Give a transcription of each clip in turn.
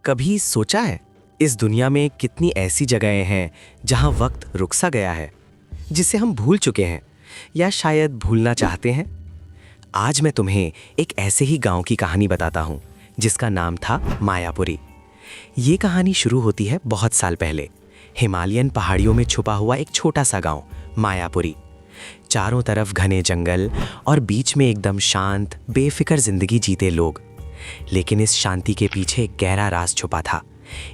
कभी सोचा है इस दुनिया में कितनी ऐसी जगहें हैं जहां वक्त रुक सा गया है, जिसे हम भूल चुके हैं या शायद भूलना चाहते हैं। आज मैं तुम्हें एक ऐसे ही गांव की कहानी बताता हूं जिसका नाम था मायापुरी। ये कहानी शुरू होती है बहुत साल पहले, हिमालयन पहाड़ियों में छुपा हुआ एक छोटा सा गांव मायापुरी। चारों तरफ घने जंगल और बीच में एकदम शांत बेफिक्र जिंदगी जीते लोग। लेकिन इस शांति के पीछे एक गहरा राज छुपा था,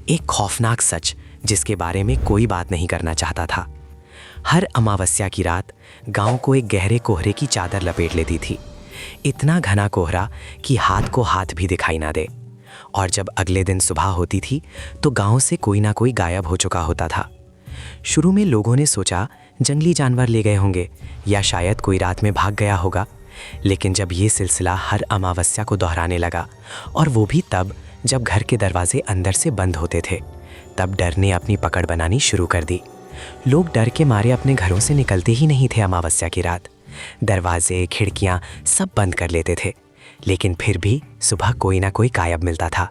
एक खौफनाक सच जिसके बारे में कोई बात नहीं करना चाहता था। हर अमावस्या की रात गांव को एक गहरे कोहरे की चादर लपेट लेती थी, इतना घना कोहरा कि हाथ को हाथ भी दिखाई ना दे। और जब अगले दिन सुबह होती थी तो गांव से कोई ना कोई गायब हो चुका होता था। शुरू में लोगों ने सोचा जंगली जानवर ले गए होंगे या शायद कोई रात में भाग गया होगा। लेकिन जब ये सिलसिला हर अमावस्या को दोहराने लगा, और वो भी तब जब घर के दरवाजे अंदर से बंद होते थे, तब डर ने अपनी पकड़ बनानी शुरू कर दी। लोग डर के मारे अपने घरों से निकलते ही नहीं थे अमावस्या की रात। दरवाजे खिड़कियां सब बंद कर लेते थे, लेकिन फिर भी सुबह कोई ना कोई गायब मिलता था।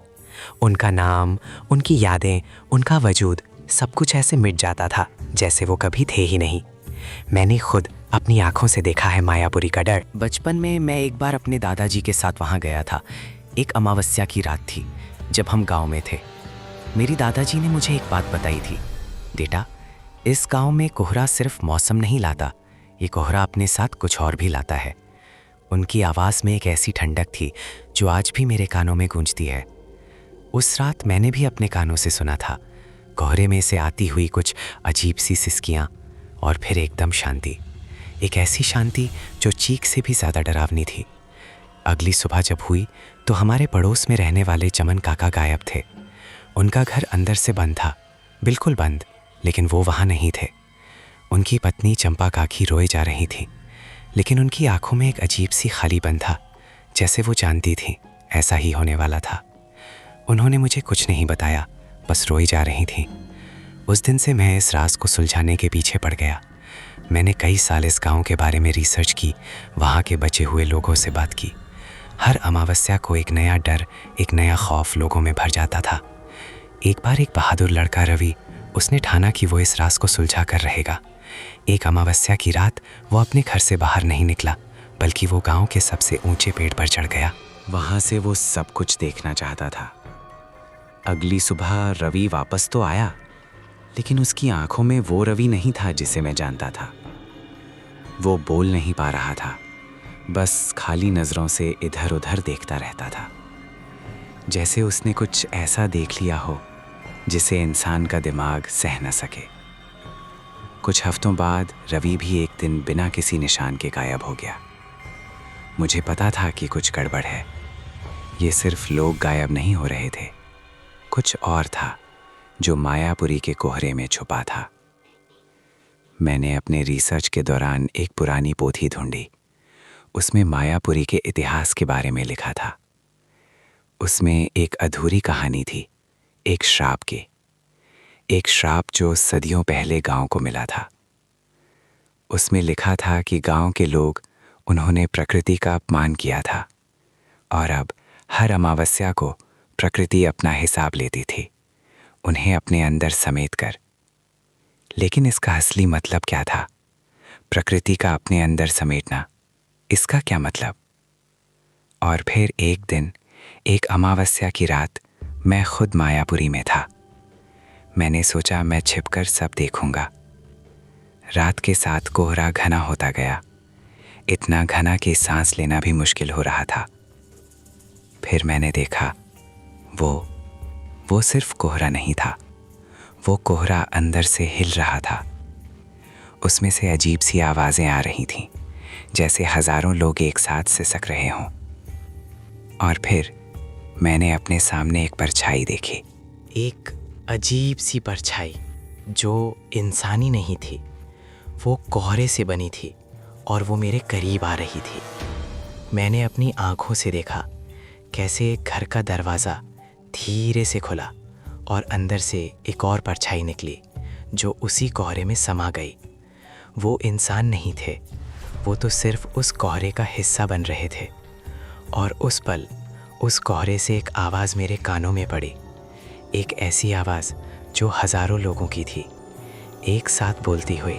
उनका नाम, उनकी यादें, उनका वजूद, सब कुछ ऐसे मिट जाता था जैसे वो कभी थे ही नहीं। मैंने खुद अपनी आंखों से देखा है मायापुरी का डर। बचपन में मैं एक बार अपने दादाजी के साथ वहाँ गया था। एक अमावस्या की रात थी जब हम गांव में थे। मेरी दादाजी ने मुझे एक बात बताई थी, बेटा, इस गांव में कोहरा सिर्फ मौसम नहीं लाता, ये कोहरा अपने साथ कुछ और भी लाता है। उनकी आवाज़ में एक ऐसी ठंडक थी जो आज भी मेरे कानों में गूंजती है। उस रात मैंने भी अपने कानों से सुना था, कोहरे में से आती हुई कुछ अजीब सी सिसकियाँ, और फिर एकदम शांति, एक ऐसी शांति जो चीख से भी ज़्यादा डरावनी थी। अगली सुबह जब हुई तो हमारे पड़ोस में रहने वाले चमन काका गायब थे। उनका घर अंदर से बंद था, बिल्कुल बंद, लेकिन वो वहाँ नहीं थे। उनकी पत्नी चंपा काकी रोए जा रही थी, लेकिन उनकी आंखों में एक अजीब सी खालीपन था, जैसे वो जानती थी ऐसा ही होने वाला था। उन्होंने मुझे कुछ नहीं बताया, बस रोई जा रही थी। उस दिन से मैं इस राज को सुलझाने के पीछे पड़ गया। मैंने कई साल इस गांव के बारे में रिसर्च की, वहाँ के बचे हुए लोगों से बात की। हर अमावस्या को एक नया डर, एक नया खौफ लोगों में भर जाता था। एक बार एक बहादुर लड़का रवि, उसने ठाना कि वो इस राज को सुलझा कर रहेगा। एक अमावस्या की रात वो अपने घर से बाहर नहीं निकला, बल्कि वो गांव के सबसे ऊंचे पेड़ पर चढ़ गया। वहाँ से वो सब कुछ देखना चाहता था। अगली सुबह रवि वापस तो आया, लेकिन उसकी आंखों में वो रवि नहीं था जिसे मैं जानता था। वो बोल नहीं पा रहा था, बस खाली नज़रों से इधर उधर देखता रहता था, जैसे उसने कुछ ऐसा देख लिया हो जिसे इंसान का दिमाग सह न सके। कुछ हफ्तों बाद रवि भी एक दिन बिना किसी निशान के गायब हो गया। मुझे पता था कि कुछ गड़बड़ है। ये सिर्फ लोग गायब नहीं हो रहे थे, कुछ और था जो मायापुरी के कोहरे में छुपा था। मैंने अपने रिसर्च के दौरान एक पुरानी पोथी ढूंढी। उसमें मायापुरी के इतिहास के बारे में लिखा था। उसमें एक अधूरी कहानी थी, एक श्राप की, एक श्राप जो सदियों पहले गांव को मिला था। उसमें लिखा था कि गांव के लोग, उन्होंने प्रकृति का अपमान किया था, और अब हर अमावस्या को प्रकृति अपना हिसाब लेती थी, उन्हें अपने अंदर समेट कर। लेकिन इसका असली मतलब क्या था? प्रकृति का अपने अंदर समेटना, इसका क्या मतलब? और फिर एक दिन, एक अमावस्या की रात, मैं खुद मायापुरी में था। मैंने सोचा मैं छिपकर सब देखूंगा। रात के साथ कोहरा घना होता गया, इतना घना कि सांस लेना भी मुश्किल हो रहा था। फिर मैंने देखा, वो सिर्फ कोहरा नहीं था, वो कोहरा अंदर से हिल रहा था। उसमें से अजीब सी आवाज़ें आ रही थीं, जैसे हज़ारों लोग एक साथ सिसक रहे हों। और फिर मैंने अपने सामने एक परछाई देखी, एक अजीब सी परछाई जो इंसानी नहीं थी, वो कोहरे से बनी थी और वो मेरे करीब आ रही थी। मैंने अपनी आंखों से देखा कैसे एक घर का दरवाज़ा धीरे से खुला और अंदर से एक और परछाई निकली जो उसी कोहरे में समा गई। वो इंसान नहीं थे, वो तो सिर्फ उस कोहरे का हिस्सा बन रहे थे। और उस पल उस कोहरे से एक आवाज़ मेरे कानों में पड़ी, एक ऐसी आवाज़ जो हज़ारों लोगों की थी, एक साथ बोलती हुई,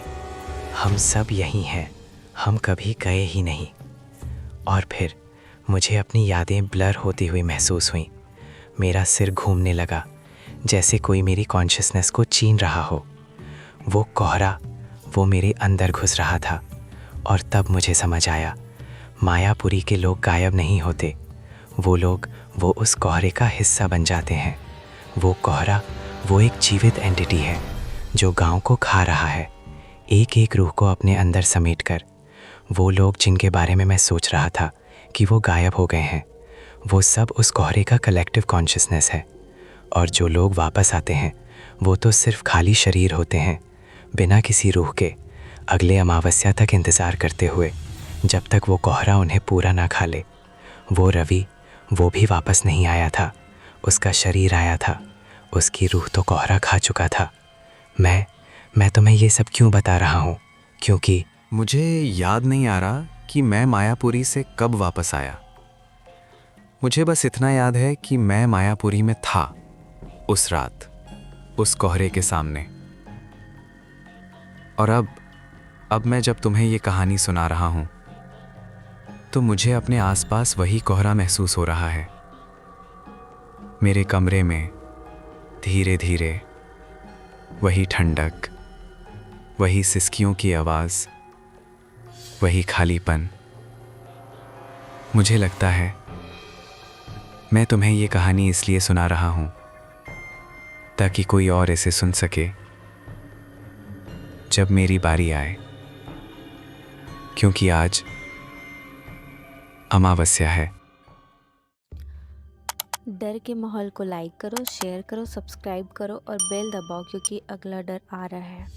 हम सब यहीं हैं, हम कभी गए ही नहीं। और फिर मुझे अपनी यादें ब्लर होती हुई महसूस हुई। मेरा सिर घूमने लगा, जैसे कोई मेरी कॉन्शियसनेस को छीन रहा हो। वो कोहरा, वो मेरे अंदर घुस रहा था। और तब मुझे समझ आया, मायापुरी के लोग गायब नहीं होते। वो लोग, वो उस कोहरे का हिस्सा बन जाते हैं। वो कोहरा, वो एक जीवित एंटिटी है जो गांव को खा रहा है, एक एक रूह को अपने अंदर समेटकर। वो लोग जिनके बारे में मैं सोच रहा था कि वो गायब हो गए हैं, वो सब उस कोहरे का कलेक्टिव कॉन्शियसनेस है। और जो लोग वापस आते हैं, वो तो सिर्फ खाली शरीर होते हैं, बिना किसी रूह के, अगले अमावस्या तक इंतज़ार करते हुए, जब तक वो कोहरा उन्हें पूरा ना खा ले। वो रवि, वो भी वापस नहीं आया था। उसका शरीर आया था, उसकी रूह तो कोहरा खा चुका था। मैं तुम्हें ये सब क्यों बता रहा हूँ? क्योंकि मुझे याद नहीं आ रहा कि मैं मायापुरी से कब वापस आया। मुझे बस इतना याद है कि मैं मायापुरी में था उस रात, उस कोहरे के सामने। और अब मैं जब तुम्हें ये कहानी सुना रहा हूँ, तो मुझे अपने आसपास वही कोहरा महसूस हो रहा है। मेरे कमरे में धीरे धीरे वही ठंडक, वही सिसकियों की आवाज़, वही खालीपन। मुझे लगता है मैं तुम्हें ये कहानी इसलिए सुना रहा हूँ ताकि कोई और इसे सुन सके जब मेरी बारी आए, क्योंकि आज अमावस्या है। डर के माहौल को लाइक करो, शेयर करो, सब्सक्राइब करो और बेल दबाओ क्योंकि अगला डर आ रहा है।